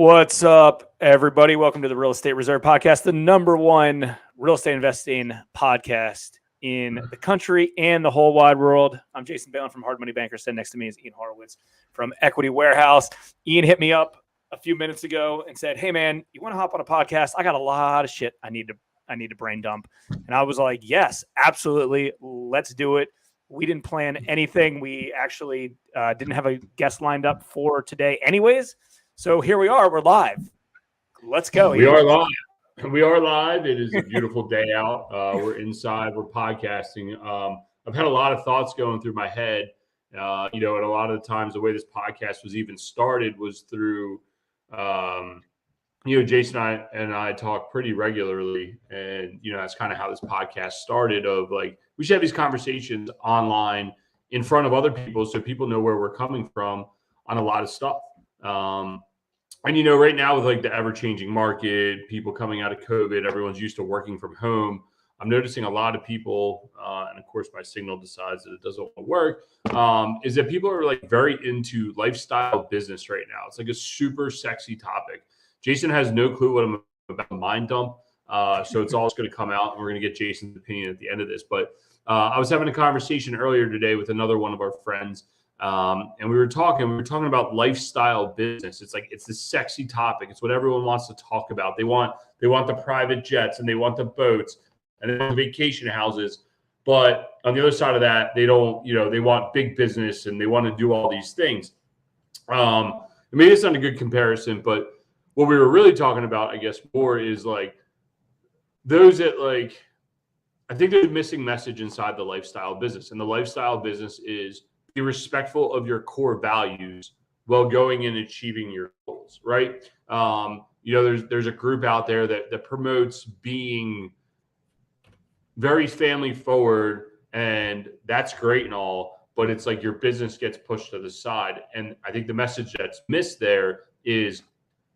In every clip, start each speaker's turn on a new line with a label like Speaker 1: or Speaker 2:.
Speaker 1: What's up, everybody? Welcome to the Real Estate Reserve Podcast, the number one real estate investing podcast in the country and the whole wide world. I'm Jason Balin from Hard Money Bankers. Sitting next to me is Ian Horowitz from Equity Warehouse. Ian hit me up a few minutes ago and said, "Hey, man, you want to hop on a podcast? I got a lot of shit I need to brain dump." And I was like, "Yes, absolutely. Let's do it." We didn't plan anything. We actually didn't have a guest lined up for today anyways. So here we are. We're live. Let's go.
Speaker 2: We are live. We are live. It is a beautiful day out. We're inside. We're podcasting. I've had a lot of thoughts going through my head. And a lot of the times the way this podcast was even started was through, Jason and I talk pretty regularly. And, that's kind of how this podcast started of like, we should have these conversations online in front of other people so people know where we're coming from on a lot of stuff. And, right now with like the ever-changing market, people coming out of COVID, everyone's used to working from home. I'm noticing a lot of people, and of course my signal decides that it doesn't want to work, is that people are like very into lifestyle business right now. It's like a super sexy topic. Jason has no clue what I'm about mind dump. So it's all going to come out and we're going to get Jason's opinion at the end of this. But I was having a conversation earlier today with another one of our friends. And we were talking about lifestyle business. It's this sexy topic. It's what everyone wants to talk about. They want the private jets and they want the boats and they want the vacation houses. But on the other side of that, they don't, they want big business and they want to do all these things. Maybe it's not a good comparison, but what we were really talking about, I guess, more is like those that like, I think there's a missing message inside the lifestyle business. And the lifestyle business is be respectful of your core values while going and achieving your goals, right? There's a group out there that promotes being very family forward, and that's great and all, but it's like your business gets pushed to the side. And I think the message that's missed there is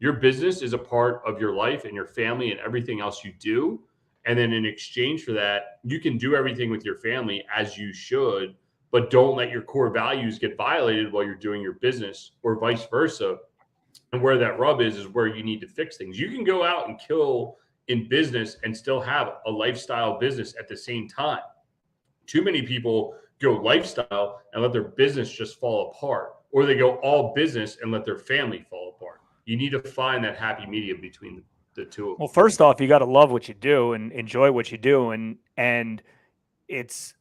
Speaker 2: your business is a part of your life and your family and everything else you do. And then in exchange for that, you can do everything with your family as you should, but don't let your core values get violated while you're doing your business or vice versa. And where that rub is where you need to fix things. You can go out and kill in business and still have a lifestyle business at the same time. Too many people go lifestyle and let their business just fall apart, or they go all business and let their family fall apart. You need to find that happy medium between the two of them.
Speaker 1: Well, first off, you got to love what you do and enjoy what you do. And it's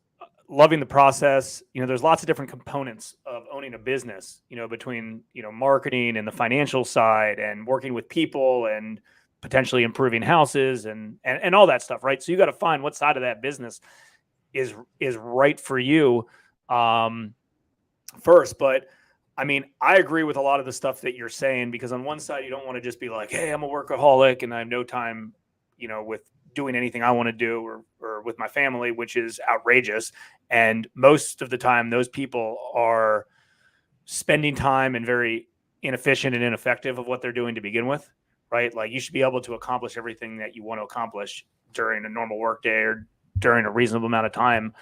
Speaker 1: loving the process. There's lots of different components of owning a business, between, marketing and the financial side and working with people and potentially improving houses and all that stuff. Right. So you got to find what side of that business is right for you first. But I mean, I agree with a lot of the stuff that you're saying, because on one side, you don't want to just be like, hey, I'm a workaholic and I have no time, with doing anything I want to do or with my family, which is outrageous. And most of the time, those people are spending time and very inefficient and ineffective of what they're doing to begin with, right? Like you should be able to accomplish everything that you want to accomplish during a normal work day or during a reasonable amount of time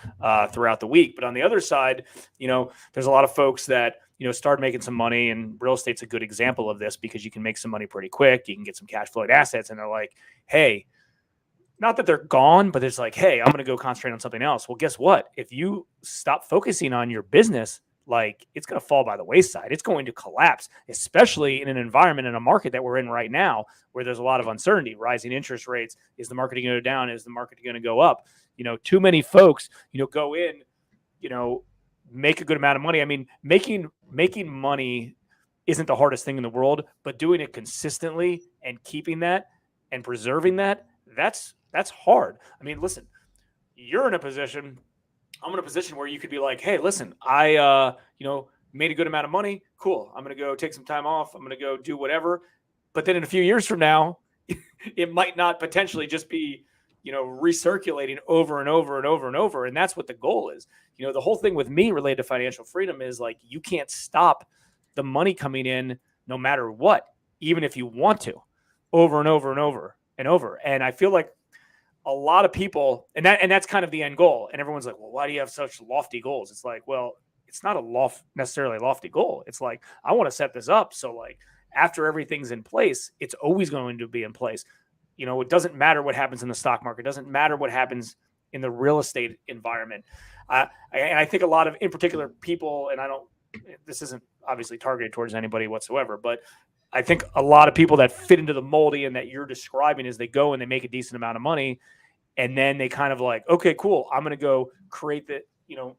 Speaker 1: throughout the week. But on the other side, there's a lot of folks that, start making some money, and real estate's a good example of this because you can make some money pretty quick. You can get some cash flowing assets, and they're like, hey, not that they're gone, but it's like, hey, I'm going to go concentrate on something else. Well, guess what? If you stop focusing on your business, like it's going to fall by the wayside. It's going to collapse, especially in an environment, in a market that we're in right now, where there's a lot of uncertainty, rising interest rates. Is the market going to go down? Is the market going to go up? Too many folks, go in, make a good amount of money. I mean, making money isn't the hardest thing in the world, but doing it consistently and keeping that and preserving that, that's hard. I mean, listen, I'm in a position where you could be like, hey, listen, I, made a good amount of money. Cool. I'm going to go take some time off. I'm going to go do whatever. But then in a few years from now, it might not potentially just be, recirculating over and over and over and over. And that's what the goal is. The whole thing with me related to financial freedom is like, you can't stop the money coming in no matter what, even if you want to, over and over and over and over. And I feel like a lot of people, and that's kind of the end goal. And everyone's like, well, why do you have such lofty goals? It's like, well, it's not necessarily a lofty goal. It's like, I want to set this up so like after everything's in place, it's always going to be in place. You know, it doesn't matter what happens in the stock market. It doesn't matter what happens in the real estate environment. And I think a lot of, in particular, people, and this isn't obviously targeted towards anybody whatsoever, but I think a lot of people that fit into the moldy and that you're describing is they go and they make a decent amount of money, and then they kind of like, okay, cool, I'm going to go create the, you know,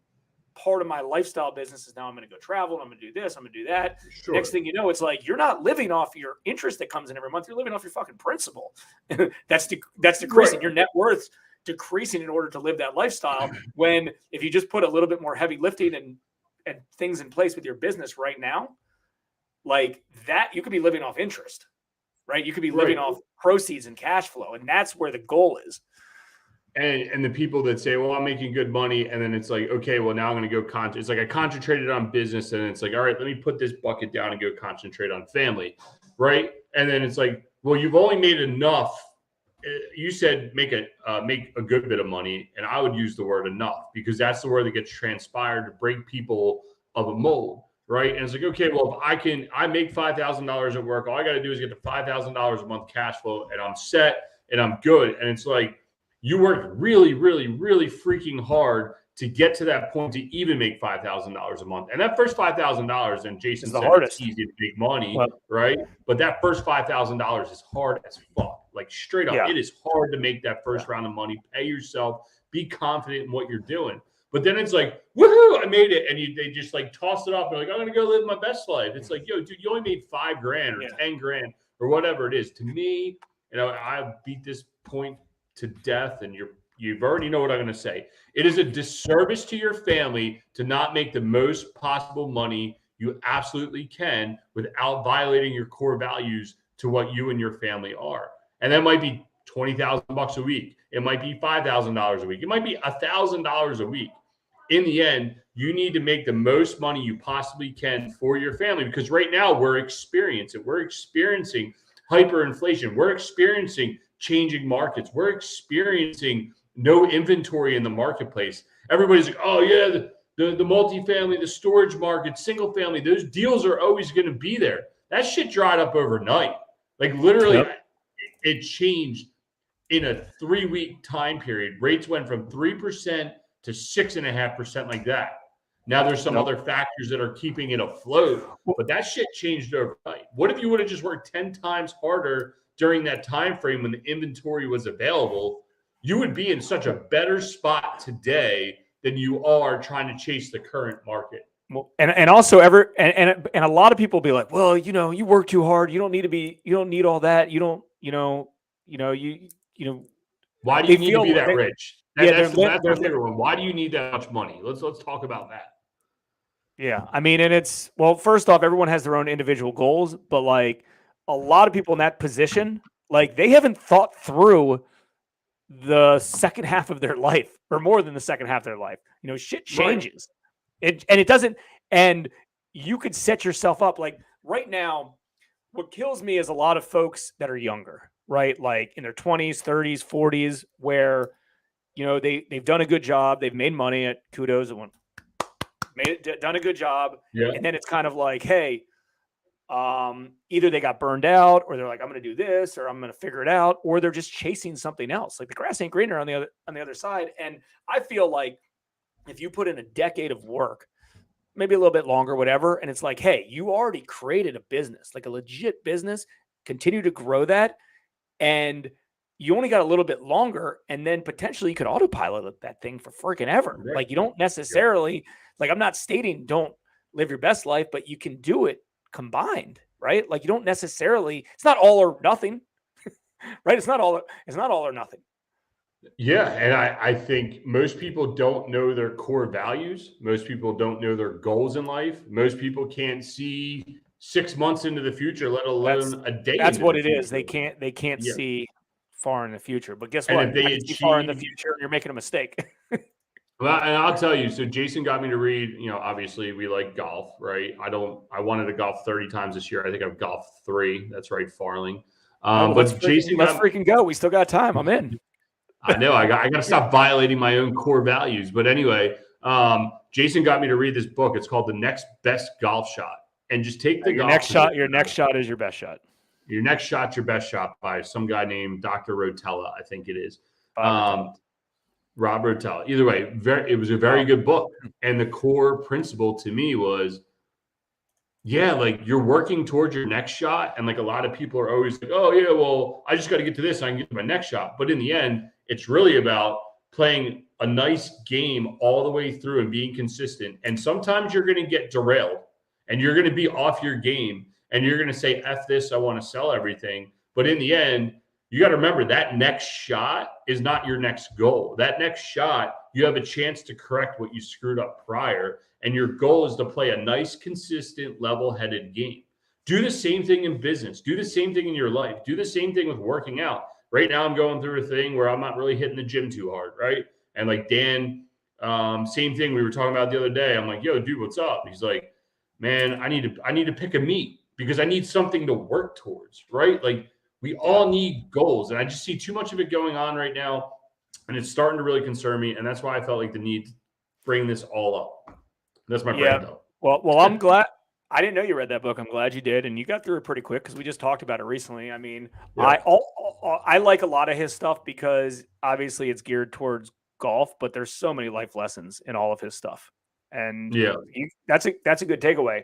Speaker 1: part of my lifestyle business is now I'm going to go travel, I'm going to do this, I'm going to do that. Sure. Next thing you know, it's like you're not living off your interest that comes in every month. You're living off your fucking principal. that's decreasing. Right. Your net worth's decreasing in order to live that lifestyle. When if you just put a little bit more heavy lifting and things in place with your business right now, like that, you could be living off interest, right? You could be living off proceeds and cash flow, and that's where the goal is.
Speaker 2: And the people that say, well, I'm making good money. And then it's like, okay, well, now I'm going to go it's like I concentrated on business, and it's like, all right, let me put this bucket down and go concentrate on family. Right. And then it's like, well, you've only made enough. You said make a good bit of money. And I would use the word enough, because that's the word that gets transpired to break people of a mold. Right. And it's like, okay, well, if I make $5,000 at work, all I got to do is get to $5,000 a month cash flow, and I'm set and I'm good. And it's like, you worked really, really, really freaking hard to get to that point to even make $5,000 a month. And that first $5,000, and Jason said it's easy to make money, right? But that first $5,000 is hard as fuck. Like straight up, it is hard to make that first round of money. Pay yourself, be confident in what you're doing. But then it's like, woohoo, I made it. And they just like toss it up. They're like, I'm going to go live my best life. It's like, yo, dude, you only made $5,000 or 10 grand or whatever it is. To me, you know, I beat this point to death, and you've already know what I'm going to say. It is a disservice to your family to not make the most possible money you absolutely can without violating your core values to what you and your family are. And that might be $20,000 a week. It might be $5,000 a week. It might be $1,000 a week. In the end, you need to make the most money you possibly can for your family, because right now we're experiencing hyperinflation. We're experiencing changing markets. We're experiencing no inventory in the marketplace. Everybody's like, oh yeah, the multifamily, the storage market, single family, those deals are always going to be there. That shit dried up overnight. Like literally, it changed in a 3-week time period. Rates went from 3% to 6.5%, like that. Now there's some other factors that are keeping it afloat, but that shit changed overnight. What if you would have just worked 10 times harder during that time frame when the inventory was available? You would be in such a better spot today than you are trying to chase the current market.
Speaker 1: Well, and also and a lot of people be like, well, you know, you work too hard. You don't need all that. You don't.
Speaker 2: Why do you need to be that rich? That's my favorite one. Why do you need that much money? Let's talk about that.
Speaker 1: Yeah, I mean, and it's, well, first off, everyone has their own individual goals, but like a lot of people in that position, like they haven't thought through the second half of their life, or more than the second half of their life. You know, shit changes. It doesn't, and you could set yourself up like right now. What kills me is a lot of folks that are younger, right? Like in their 20s, 30s, 40s, where, you know, they've done a good job. They've made money at kudos and done a good job. Yeah. And then it's kind of like, hey, either they got burned out, or they're like, I'm going to do this, or I'm going to figure it out, or they're just chasing something else. Like the grass ain't greener on the other side. And I feel like if you put in a decade of work, maybe a little bit longer, whatever, and it's like, hey, you already created a business, like a legit business, continue to grow that, and you only got a little bit longer, and then potentially you could autopilot that thing for freaking ever. Right. Like you don't necessarily, like I'm not stating don't live your best life, but you can do it combined, right? Like you don't necessarily, it's not all or nothing, right? It's not all or nothing.
Speaker 2: Yeah. And I think most people don't know their core values. Most people don't know their goals in life. Most people can't see 6 months into the future, let alone a day.
Speaker 1: That's what it is. They can't see far in the future. But guess what? If they see far in the future, you're making a mistake.
Speaker 2: Well, and I'll tell you, so Jason got me to read, you know, obviously we like golf, right? I wanted to golf 30 times this year. I think I've golfed 3. That's right, Farling. But Jason,
Speaker 1: let's freaking go. We still got time. I'm in.
Speaker 2: I know. I got to stop violating my own core values. But anyway, Jason got me to read this book. It's called The Next Best Golf Shot. and just take the
Speaker 1: Your
Speaker 2: golf
Speaker 1: next shot.
Speaker 2: position
Speaker 1: Your next
Speaker 2: out.
Speaker 1: shot is your best shot.
Speaker 2: Your next shot's your best shot by some guy named Dr. Rotella, I think it is.
Speaker 1: Bob
Speaker 2: Rob Rotella. Either way, it was a very good book. And the core principle to me was, yeah, like you're working towards your next shot. And like a lot of people are always like, oh, yeah, well, I just got to get to this and I can get to my next shot. But in the end, it's really about playing a nice game all the way through and being consistent. And sometimes you're going to get derailed and you're going to be off your game and you're going to say, F this, I want to sell everything. But in the end, you got to remember that next shot is not your next goal. That next shot, you have a chance to correct what you screwed up prior. And your goal is to play a nice, consistent, level-headed game. Do the same thing in business. Do the same thing in your life. Do the same thing with working out. Right now, I'm going through a thing where I'm not really hitting the gym too hard, right? And like Dan, same thing we were talking about the other day. I'm like, yo, dude, what's up? He's like, man, I need to pick a meet because I need something to work towards, right? Like we all need goals. And I just see too much of it going on right now. And it's starting to really concern me. And that's why I felt like the need to bring this all up. That's my friend, though.
Speaker 1: Well, I'm glad. I didn't know you read that book. I'm glad you did, and you got through it pretty quick because we just talked about it recently. I mean, yeah. I like a lot of his stuff because obviously it's geared towards golf, but there's so many life lessons in all of his stuff, and that's a good takeaway.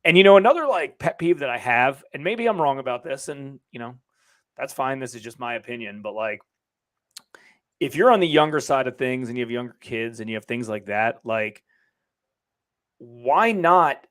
Speaker 1: And another like pet peeve that I have, and maybe I'm wrong about this, and that's fine. This is just my opinion, but like, if you're on the younger side of things and you have younger kids and you have things like that, like, why not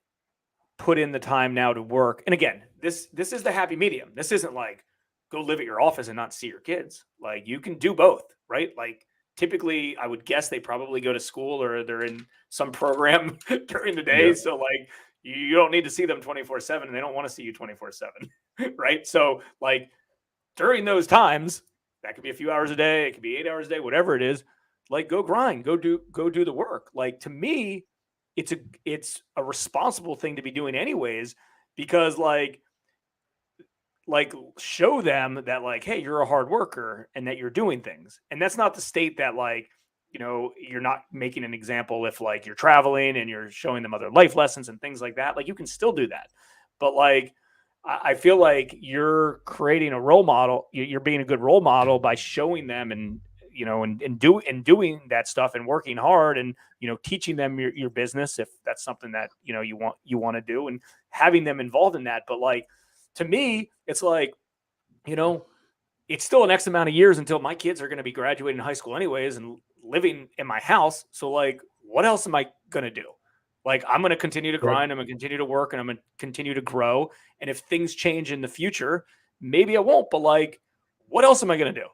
Speaker 1: put in the time now to work? And again, this is the happy medium. This isn't like go live at your office and not see your kids. Like you can do both, right? Like typically I would guess they probably go to school or they're in some program during the day. Yeah. So like you don't need to see them 24/7 and they don't want to see you 24/7. Right. So like during those times, that could be a few hours a day. It could be 8 hours a day, whatever it is. Like go grind, go do the work. Like to me, it's a responsible thing to be doing anyways, because like show them that like, hey, you're a hard worker and that you're doing things. And that's not to state that like, you're not making an example if like you're traveling and you're showing them other life lessons and things like that. Like you can still do that. But like, I feel like you're creating a role model. You're being a good role model by showing them and doing that stuff and working hard and, teaching them your business, if that's something that, you want to do, and having them involved in that. But like, to me, it's like, it's still an X amount of years until my kids are going to be graduating high school anyways and living in my house. So like, what else am I going to do? Like, I'm going to continue to grind. I'm going to continue to work and I'm going to continue to grow. And if things change in the future, maybe I won't, but like, what else am I going to do?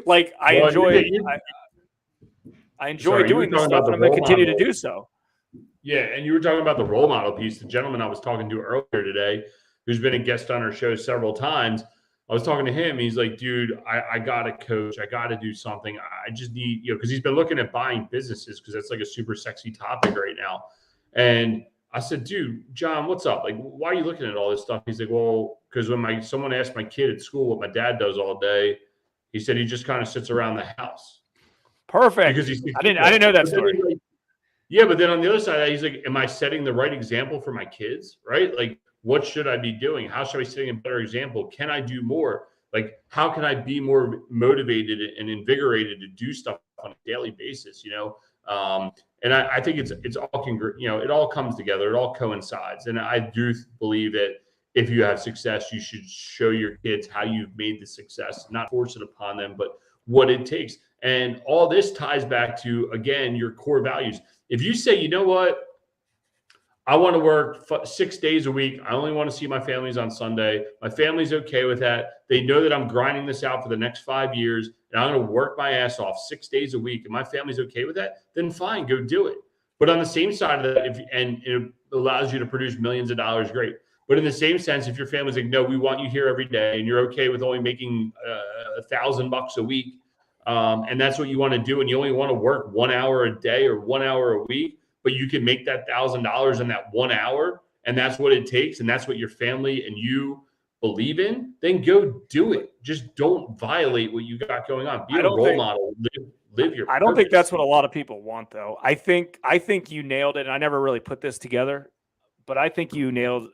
Speaker 1: Like, I enjoy doing this stuff and I'm going to continue to do so.
Speaker 2: Yeah. And you were talking about the role model piece. The gentleman I was talking to earlier today, who's been a guest on our show several times, I was talking to him. He's like, dude, I got to coach. I got to do something. I just need, because he's been looking at buying businesses because that's like a super sexy topic right now. And I said, dude, John, what's up? Like, why are you looking at all this stuff? He's like, well, because when someone asked my kid at school what my dad does all day, he said he just kind of sits around the house.
Speaker 1: Perfect. Because I didn't know that story.
Speaker 2: Like, yeah, but then on the other side, he's like, am I setting the right example for my kids? Right? Like, what should I be doing? How should I be setting a better example? Can I do more? Like, how can I be more motivated and invigorated to do stuff on a daily basis? And I think it's all it all comes together. It all coincides. And I do believe that if you have success, you should show your kids how you've made the success, not force it upon them, but what it takes. And all this ties back to, again, your core values. If you say, you know what, I want to work 6 days a week. I only want to see my families on Sunday. My family's okay with that. They know that I'm grinding this out for the next 5 years and I'm going to work my ass off 6 days a week and my family's okay with that, then fine, go do it. But on the same side of that, and it allows you to produce millions of dollars, great. But in the same sense, if your family's like, no, we want you here every day and you're okay with only making $1,000 a week, and that's what you want to do, and you only want to work 1 hour a day or 1 hour a week, but you can make that $1,000 in that 1 hour, and that's what it takes, and that's what your family and you believe in, then go do it. Just don't violate what you got going on. Be a role model. Live your
Speaker 1: I don't think that's what a lot of people want, though. I think you nailed it, and I never really put this together, but I think you nailed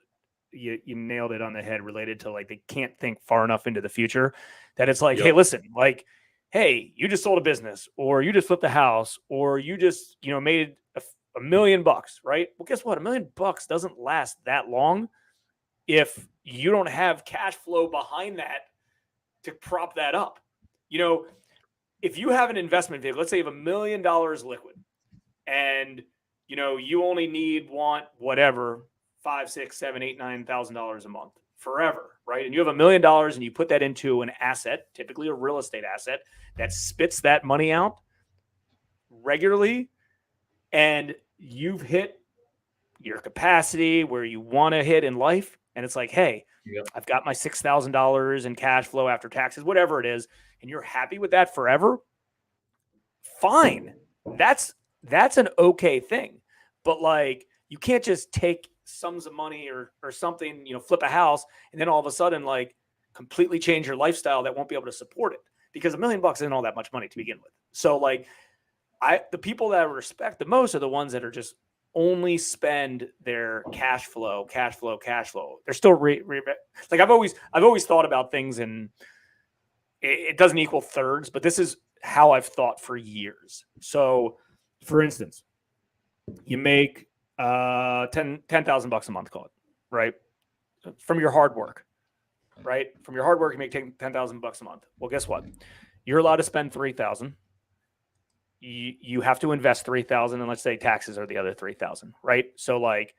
Speaker 1: you nailed it on the head related to like they can't think far enough into the future that it's like,
Speaker 2: Yep.
Speaker 1: hey, listen, like, hey, you just sold a business or you just flipped a house or you just, made $1 million, right? Well, guess what? $1 million doesn't last that long if you don't have cash flow behind that to prop that up. If you have an investment vehicle, let's say you have $1 million liquid and you only want whatever, $5, 6, 7, 8, $9,000 a month forever, right? And you have $1 million and you put that into an asset, typically a real estate asset that spits that money out regularly, and you've hit your capacity where you want to hit in life. And it's like, hey,
Speaker 2: Yep.
Speaker 1: I've got my $6,000 in cash flow after taxes, whatever it is, and you're happy with that forever. Fine. That's an okay thing. But like, you can't just take sums of money or something, flip a house, and then all of a sudden like completely change your lifestyle that won't be able to support it, because $1 million isn't all that much money to begin with. So like, the people that I respect the most are the ones that are just only spend their cash flow. They're still like, I've always thought about things, and it doesn't equal thirds, but this is how I've thought for years. So for instance, you make $10,000 a month, call it, right? From your hard work, right? From your hard work, you make $10,000 a month. Well, guess what? You're allowed to spend $3,000. You have to invest $3,000, and let's say taxes are the other $3,000, right? So like,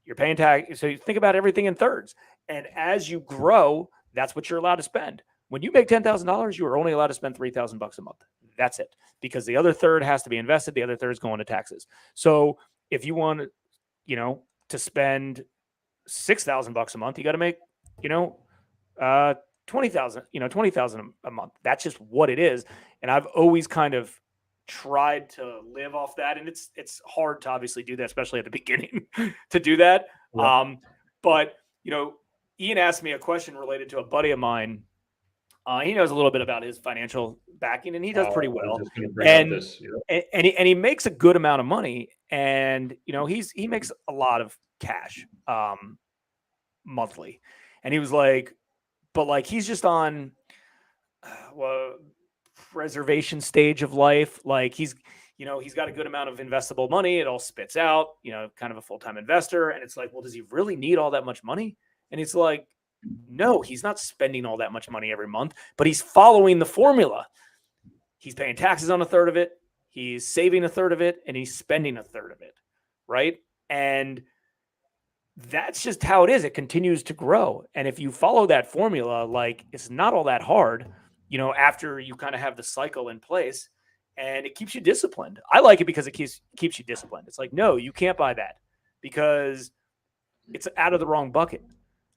Speaker 1: you're paying tax. So you think about everything in thirds, and as you grow, that's what you're allowed to spend. When you make $10,000, you are only allowed to spend $3,000 a month. That's it, because the other third has to be invested. The other third is going to taxes. So if you want, to spend $6,000 a month, you got to make, 20,000, 20,000 a month. That's just what it is. And I've always kind of tried to live off that, and it's hard to obviously do that, especially at the beginning to do that.
Speaker 2: Yeah.
Speaker 1: But Ian asked me a question related to a buddy of mine. He knows a little bit about his financial backing, and he does pretty well. And he makes a good amount of money, and he makes a lot of cash monthly. And he was like, but like, he's just on preservation stage of life. Like, he's got a good amount of investable money. It all spits out, kind of a full-time investor. And it's like, well, does he really need all that much money? And he's like, no, he's not spending all that much money every month, but he's following the formula. He's paying taxes on a third of it. He's saving a third of it, and he's spending a third of it. Right. And that's just how it is. It continues to grow. And if you follow that formula, like, it's not all that hard, after you kind of have the cycle in place, and it keeps you disciplined. I like it because it keeps you disciplined. It's like, no, you can't buy that because it's out of the wrong bucket.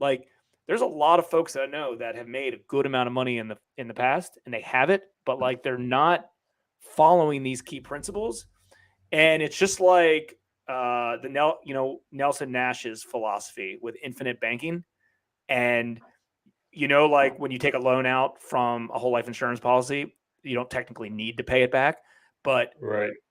Speaker 1: Like, there's a lot of folks that I know that have made a good amount of money in the past, and they have it, but like, they're not following these key principles. And it's just like Nelson Nash's philosophy with infinite banking. And like, when you take a loan out from a whole life insurance policy, you don't technically need to pay it back, but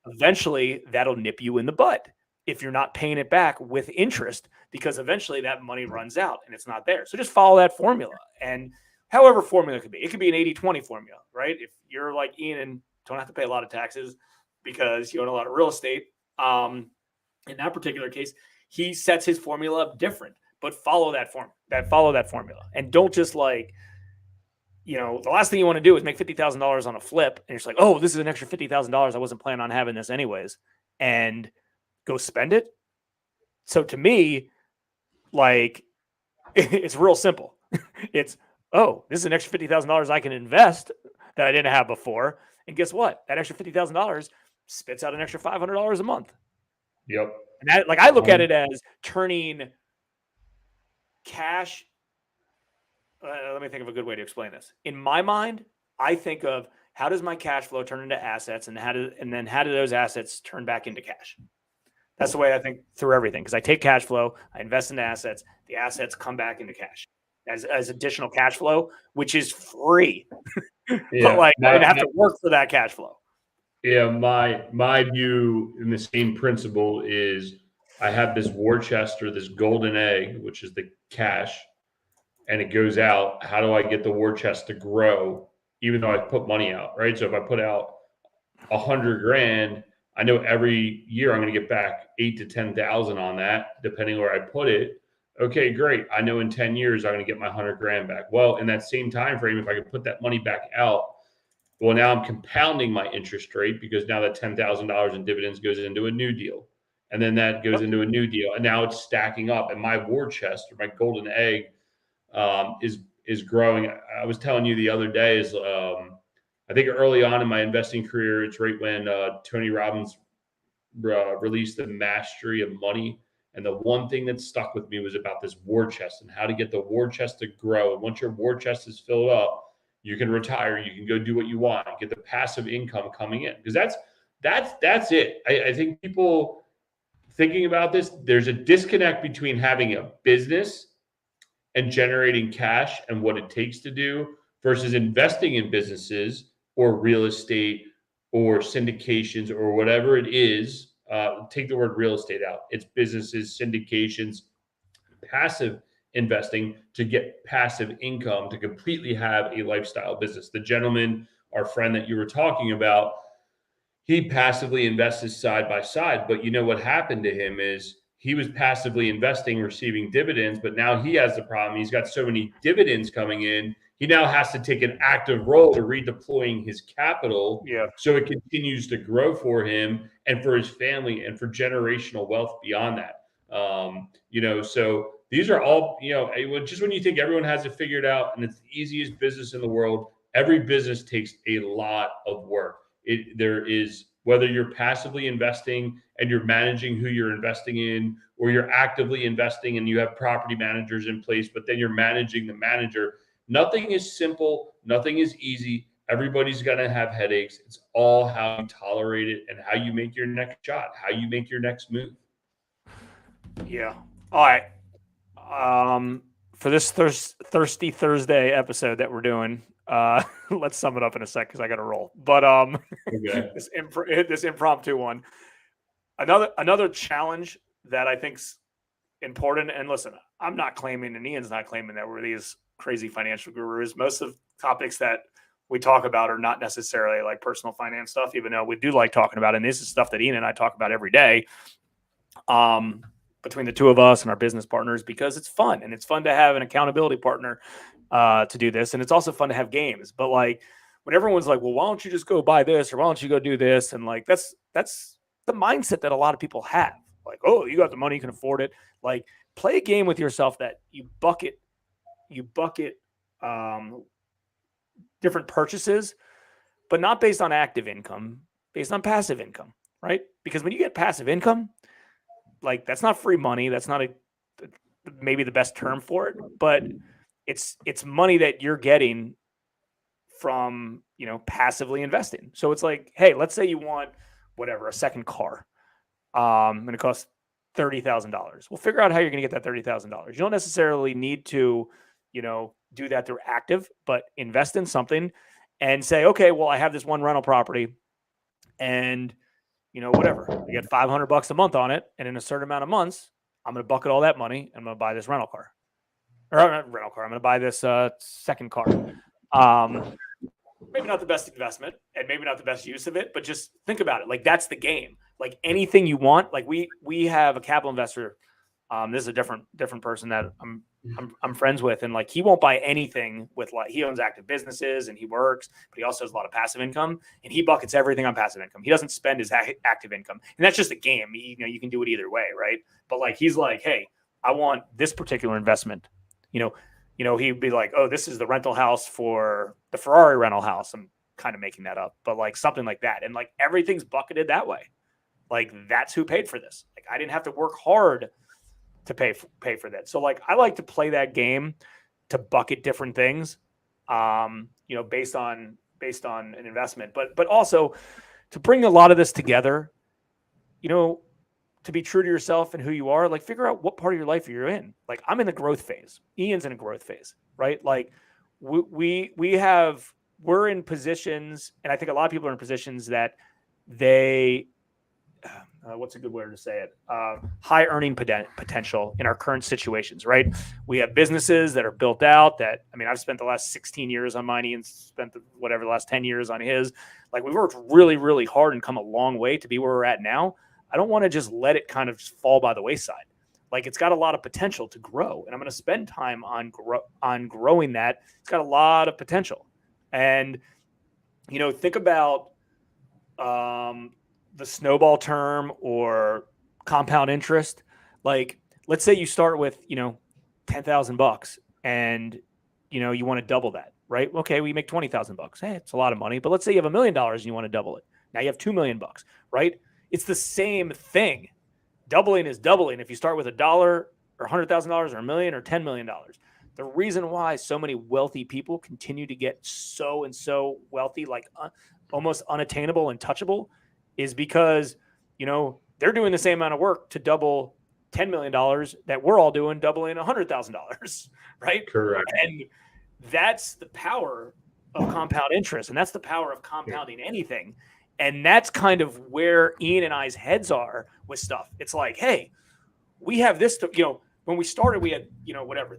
Speaker 1: eventually that'll nip you in the butt if you're not paying it back with interest, because eventually that money runs out and it's not there. So just follow that formula, and however formula could be. It could be an 80-20 formula, right? If you're like Ian and don't have to pay a lot of taxes because you own a lot of real estate, in that particular case, he sets his formula up different, but follow that formula, and don't just like, the last thing you want to do is make $50,000 on a flip, and you're just like, oh, this is an extra $50,000. I wasn't planning on having this anyways, and go spend it. So to me, like, it's real simple. It's, oh, this is an extra $50,000 I can invest that I didn't have before, and guess what? That extra $50,000 spits out an extra $500 a month.
Speaker 2: Yep.
Speaker 1: And that, like, I look at it as turning cash. Let me think of a good way to explain this. In my mind, I think of, how does my cash flow turn into assets, and then how do those assets turn back into cash? That's the way I think through everything, because I take cash flow, I invest into assets, the assets come back into cash as additional cash flow, which is free. But like, I didn't have to work for that cash flow.
Speaker 2: Yeah, my view in the same principle is, I have this war chest or this golden egg, which is the cash, and it goes out. How do I get the war chest to grow, even though I put money out, right? So if I put out 100 grand, I know every year I'm going to get back 8 to 10,000 on that, depending where I put it. Okay, great. I know in 10 years I'm going to get my 100 grand back. Well, in that same time frame, if I could put that money back out, well, now I'm compounding my interest rate because now that $10,000 in dividends goes into a new deal. And then that goes into a new deal. And now it's stacking up. And my war chest or my golden egg is growing. I was telling you the other day is I think early on in my investing career, it's right when Tony Robbins released the Mastery of Money. And the one thing that stuck with me was about this war chest and how to get the war chest to grow. And once your war chest is filled up, you can retire. You can go do what you want. Get the passive income coming in because that's it. I think people thinking about this, there's a disconnect between having a business and generating cash and what it takes to do versus investing in businesses or real estate or syndications or whatever it is. Take the word real estate out. It's businesses, syndications, passive investing to get passive income to completely have a lifestyle business. The gentleman, our friend that you were talking about, he passively invests side by side. But you know what happened to him is he was passively investing, receiving dividends, but now he has the problem. He's got so many dividends coming in. He now has to take an active role to redeploying his capital.
Speaker 1: Yeah.
Speaker 2: So it continues to grow for him and for his family and for generational wealth beyond that. So these are all, just when you think everyone has it figured out and it's the easiest business in the world, every business takes a lot of work. There is, whether you're passively investing and you're managing who you're investing in, or you're actively investing and you have property managers in place, but then you're managing the manager. Nothing is simple. Nothing is easy. Everybody's going to have headaches. It's all how you tolerate it and how you make your next shot, how you make your next move.
Speaker 1: Yeah. All right. For this Thirsty Thursday episode that we're doing, let's sum it up in a sec because I got to roll. But
Speaker 2: Okay.
Speaker 1: this impromptu one, another challenge that I think's important. And listen, I'm not claiming, and Ian's not claiming that we're these crazy financial gurus. Most of the topics that we talk about are not necessarily like personal finance stuff, even though we do like talking about it. And this is stuff that Ian and I talk about every day. Between the two of us and our business partners, because it's fun, and it's fun to have an accountability partner to do this. And it's also fun to have games. But like when everyone's like, well, why don't you just go buy this? Or why don't you go do this? And like, that's the mindset that a lot of people have. Like, oh, you got the money, you can afford it. Like, play a game with yourself that you bucket different purchases, but not based on active income, based on passive income, right? Because when you get passive income, like that's not free money. That's not maybe the best term for it, but it's money that you're getting from, passively investing. So it's like, hey, let's say you want whatever, a second car, and it costs $30,000. Well, figure out how you're going to get that $30,000. You don't necessarily need to, do that through active, but invest in something and say, okay, well, I have this one rental property and whatever. I get $500 a month on it. And in a certain amount of months, I'm going to bucket all that money and I'm going to buy this rental car. Or not rental car. I'm going to buy this second car. Maybe not the best investment and maybe not the best use of it, but just think about it. Like that's the game. Like anything you want. Like we have a capital investor. This is a different person that I'm friends with, and like he won't buy anything with like he owns active businesses and he works, but he also has a lot of passive income and he buckets everything on passive income. He doesn't spend his active income, and that's just a game. You can do it either way, right? But like he's like, hey, I want this particular investment. He'd be like, oh, this is the rental house for the Ferrari rental house. I'm kind of making that up, but like something like that, and like everything's bucketed that way. Like that's who paid for this. Like I didn't have to work hard to pay for that. So like I like to play that game to bucket different things, based on an investment, but also to bring a lot of this together, to be true to yourself and who you are. Like figure out what part of your life you're in. Like I'm in the growth phase. Ian's in a growth phase, right? Like we're in positions, and I think a lot of people are in positions that they what's a good way to say it? High earning potential in our current situations, right? We have businesses that are built out that, I mean, I've spent the last 16 years on mine and spent the last 10 years on his. Like, we've worked really, really hard and come a long way to be where we're at now. I don't want to just let it kind of fall by the wayside. Like, it's got a lot of potential to grow, and I'm going to spend time on growing that. It's got a lot of potential. And, think about the snowball term or compound interest. Like, let's say you start with, $10,000 and, you want to double that, right? Okay, we make $20,000. Hey, it's a lot of money, but let's say you have $1 million and you want to double it. Now you have $2 million, right? It's the same thing. Doubling is doubling. If you start with $1 or $100,000 or $1 million or $10 million, the reason why so many wealthy people continue to get so wealthy, like almost unattainable and touchable, is because, they're doing the same amount of work to double $10 million that we're all doing, doubling $100,000, right?
Speaker 2: Correct.
Speaker 1: And that's the power of compound interest. And that's the power of compounding anything. And that's kind of where Ian and I's heads are with stuff. It's like, hey, we have this, when we started, we had,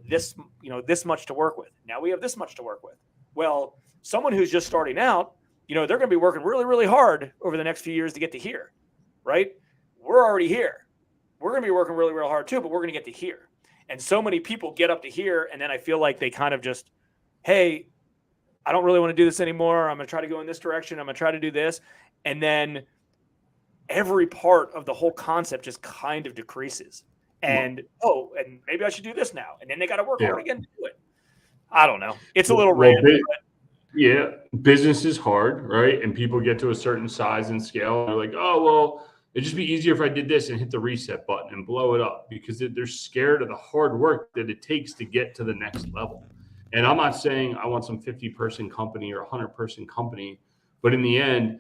Speaker 1: this much to work with. Now we have this much to work with. Well, someone who's just starting out, they're going to be working really, really hard over the next few years to get to here, right? We're already here. We're going to be working really, really hard too, but we're going to get to here. And so many people get up to here, and then I feel like they kind of just, hey, I don't really want to do this anymore. I'm going to try to go in this direction. I'm going to try to do this. And then every part of the whole concept just kind of decreases. And, and maybe I should do this now. And then they got to work hard again to do it. I don't know. It's a little random.
Speaker 2: Yeah, business is hard, right? And people get to a certain size and scale. And they're like, oh, well, it'd just be easier if I did this and hit the reset button and blow it up, because they're scared of the hard work that it takes to get to the next level. And I'm not saying I want some 50-person company or 100-person company, but in the end,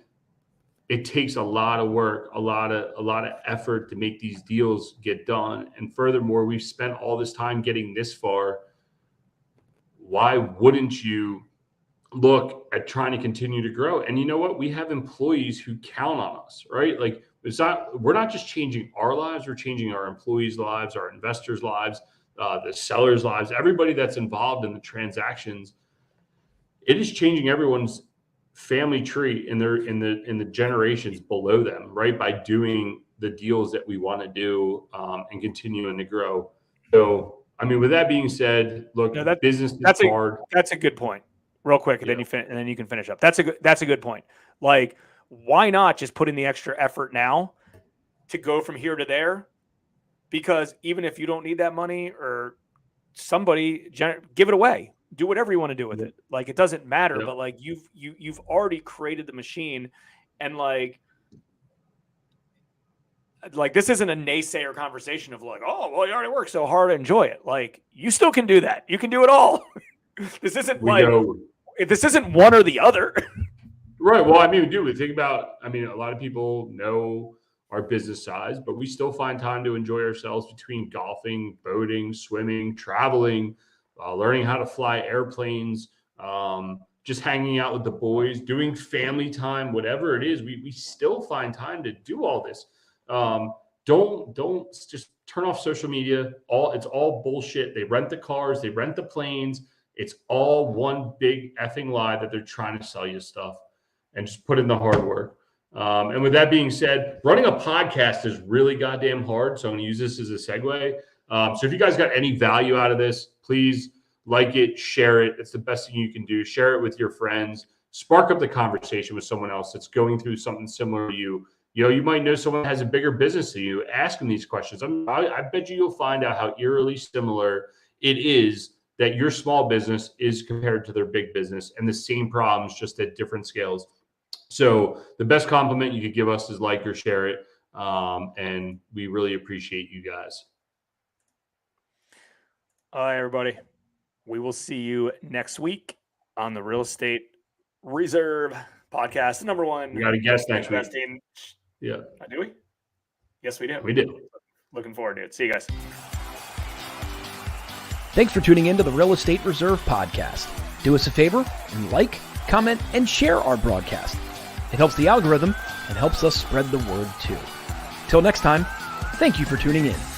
Speaker 2: it takes a lot of work, a lot of effort to make these deals get done. And furthermore, we've spent all this time getting this far. Why wouldn't you look at trying to continue to grow? And you know what? We have employees who count on us, right? Like, we're not just changing our lives, we're changing our employees' lives, our investors' lives, the sellers' lives, everybody that's involved in the transactions. It is changing everyone's family tree in the generations below them, right? By doing the deals that we want to do and continuing to grow. So, I mean, with that being said, look, business is hard.
Speaker 1: That's a good point. Real quick, and then you can finish up. That's a good point. Like, why not just put in the extra effort now to go from here to there? Because even if you don't need that money, or somebody give it away, do whatever you want to do with it. Like, it doesn't matter. But like, you've already created the machine, and like this isn't a naysayer conversation of like, oh, well, you already worked so hard, enjoy it. Like, you still can do that. You can do it all. This isn't this isn't one or the other.
Speaker 2: Right. Well, I mean, we think about, a lot of people know our business size, but we still find time to enjoy ourselves between golfing, boating, swimming, traveling, learning how to fly airplanes, just hanging out with the boys, doing family time, whatever it is. We still find time to do all this. Don't just turn off social media. It's all bullshit. They rent the cars, they rent the planes. It's all one big effing lie that they're trying to sell you stuff, and just put in the hard work. And with that being said, running a podcast is really goddamn hard. So I'm going to use this as a segue. So if you guys got any value out of this, please like it, share it. It's the best thing you can do. Share it with your friends. Spark up the conversation with someone else that's going through something similar to you. You might know someone that has a bigger business than you. Ask them these questions. I bet you'll find out how eerily similar it is that your small business is compared to their big business, and the same problems, just at different scales. So the best compliment you could give us is like or share it. And we really appreciate you guys.
Speaker 1: All right, everybody. We will see you next week on the Real Estate Reserve podcast. Number one.
Speaker 2: We got a guest next week. Yeah.
Speaker 1: Do we? Yes, we do.
Speaker 2: We do.
Speaker 1: Looking forward to it. See you guys.
Speaker 3: Thanks for tuning in to the Real Estate Reserve podcast. Do us a favor and like, comment, and share our broadcast. It helps the algorithm and helps us spread the word too. Until next time, thank you for tuning in.